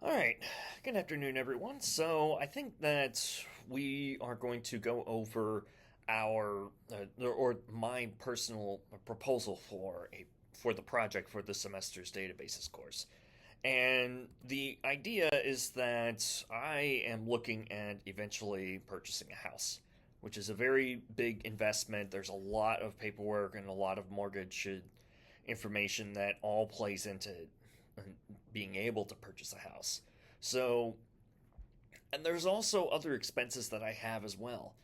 All right. Good afternoon, everyone. So I think that we are going to go over our or my personal proposal for the project for the semester's databases course. And the idea is that I am looking at eventually purchasing a house, which is a very big investment. There's a lot of paperwork and a lot of mortgage information that all plays into being able to purchase a house. So, and there's also other expenses that I have as well.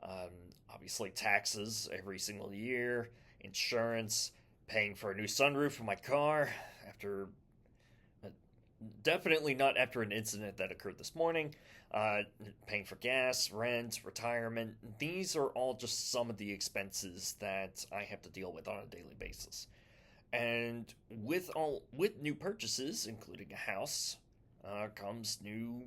Um, Obviously, taxes every single year, insurance, paying for a new sunroof for my car after definitely not after an incident that occurred this morning. Paying for gas, rent, retirement. These are all just some of the expenses that I have to deal with on a daily basis. And with new purchases, including a house, comes new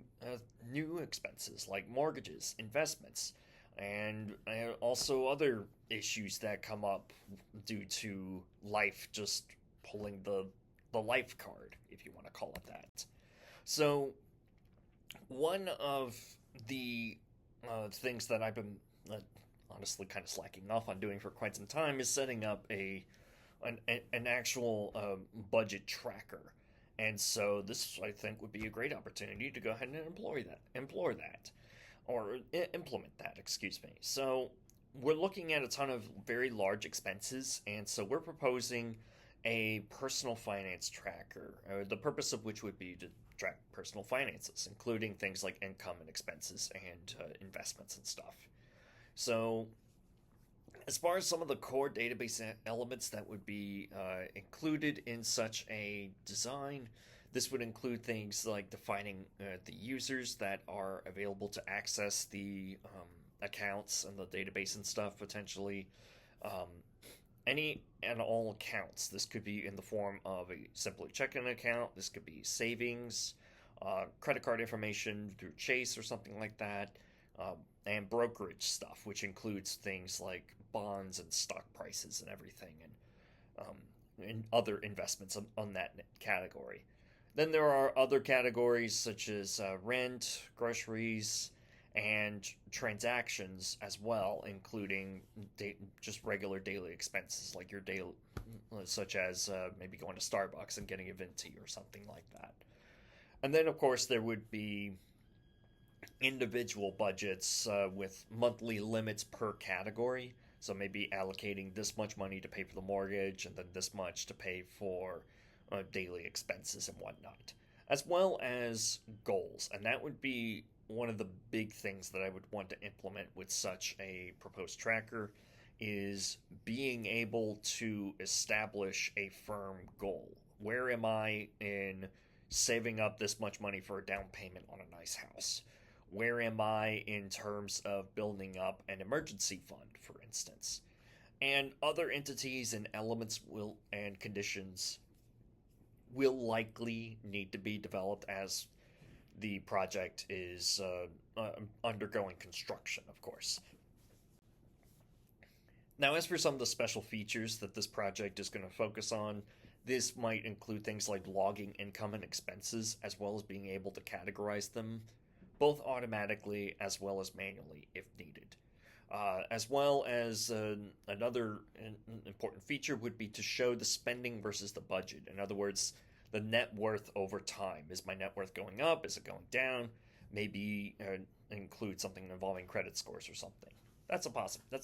expenses like mortgages, investments, and also other issues that come up due to life just pulling the life card, if you want to call it that. So one of the things that I've been honestly kind of slacking off on doing for quite some time is setting up an actual budget tracker. And so this, I think, would be a great opportunity to go ahead and implement that, excuse me. So we're looking at a ton of very large expenses, and so we're proposing a personal finance tracker, the purpose of which would be to track personal finances, including things like income and expenses and investments and stuff. So as far as some of the core database elements that would be included in such a design, this would include things like defining the users that are available to access the accounts and the database and stuff, potentially. Um, any and all accounts. This could be in the form of a simply checking account, this could be savings, credit card information through Chase or something like that, and brokerage stuff, which includes things like bonds and stock prices and everything, and other investments on that category. Then there are other categories such as rent, groceries, and transactions as well, including just regular daily expenses like your daily, such as maybe going to Starbucks and getting a venti or something like that. And then, of course, there would be individual budgets with monthly limits per category. So maybe allocating this much money to pay for the mortgage and then this much to pay for daily expenses and whatnot, as well as goals. And that would be one of the big things that I would want to implement with such a proposed tracker is being able to establish a firm goal. Where am I in saving up this much money for a down payment on a nice house? Where am I in terms of building up an emergency fund, for instance? And other entities and elements will and conditions will likely need to be developed as the project is undergoing construction, of course. Now, as for some of the special features that this project is going to focus on, this might include things like logging income and expenses, as well as being able to categorize them, both automatically as well as manually if needed. As well as another important feature would be to show the spending versus the budget. In other words, the net worth over time. Is my net worth going up? Is it going down? Maybe include something involving credit scores or something. That's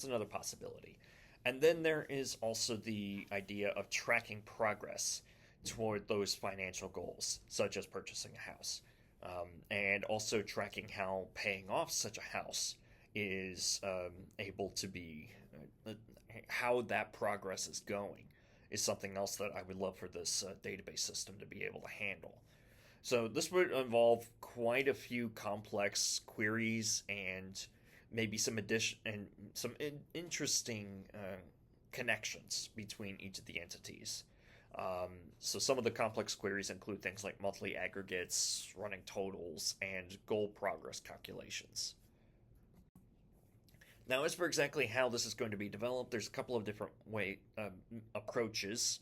another possibility. And then there is also the idea of tracking progress toward those financial goals, such as purchasing a house, and also tracking how paying off such a house is able to be, how that progress is going is something else that I would love for this database system to be able to handle. So this would involve quite a few complex queries and maybe some addition and some interesting connections between each of the entities. So some of the complex queries include things like monthly aggregates, running totals, and goal progress calculations. Now, as for exactly how this is going to be developed, there's a couple of different approaches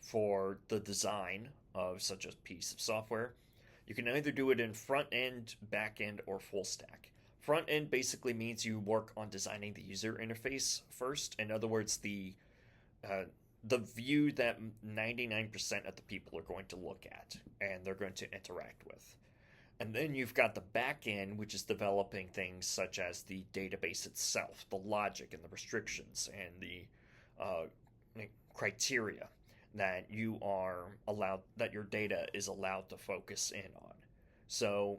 for the design of such a piece of software. You can either do it in front end, back end, or full stack. Front end basically means you work on designing the user interface first. In other words, uh, the view that 99% of the people are going to look at and they're going to interact with. And then you've got the back end, which is developing things such as the database itself, the logic and the restrictions and the uh, criteria that you are allowed, that your data is allowed to focus in on. So,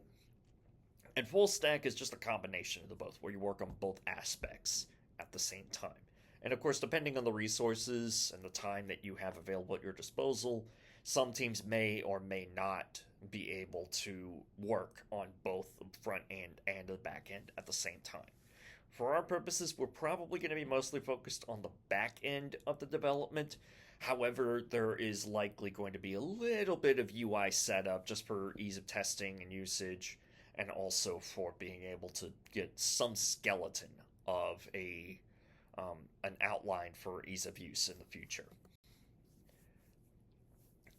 and full stack is just a combination of the both, where you work on both aspects at the same time. And of course, depending on the resources and the time that you have available at your disposal, some teams may or may not be able to work on both the front end and the back end at the same time. For our purposes, we're probably going to be mostly focused on the back end of the development. However, there is likely going to be a little bit of UI setup just for ease of testing and usage, and also for being able to get some skeleton of an outline for ease of use in the future.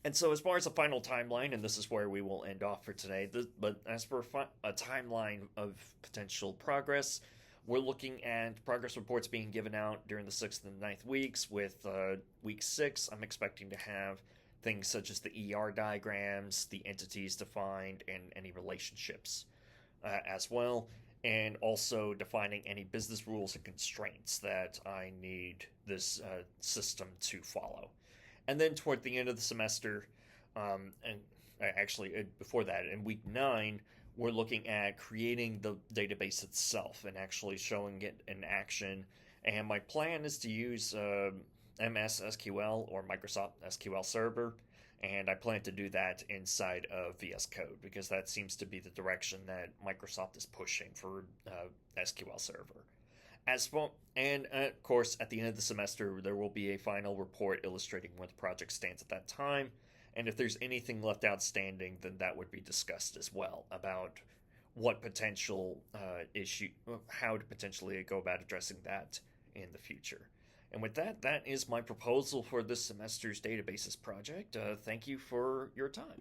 And so, as far as the final timeline, and this is where we will end off for today, but as for a timeline of potential progress, we're looking at progress reports being given out during the 6th and 9th weeks. With week 6, I'm expecting to have things such as the ER diagrams, the entities defined, and any relationships as well, and also defining any business rules and constraints that I need this system to follow. And then toward the end of the semester, and actually before that, in week 9, we're looking at creating the database itself and actually showing it in action. And my plan is to use MS SQL or Microsoft SQL Server, and I plan to do that inside of VS Code because that seems to be the direction that Microsoft is pushing for SQL Server. And of course, at the end of the semester, there will be a final report illustrating where the project stands at that time. And if there's anything left outstanding, then that would be discussed as well about what potential how to potentially go about addressing that in the future. And with that, that is my proposal for this semester's databases project. Thank you for your time.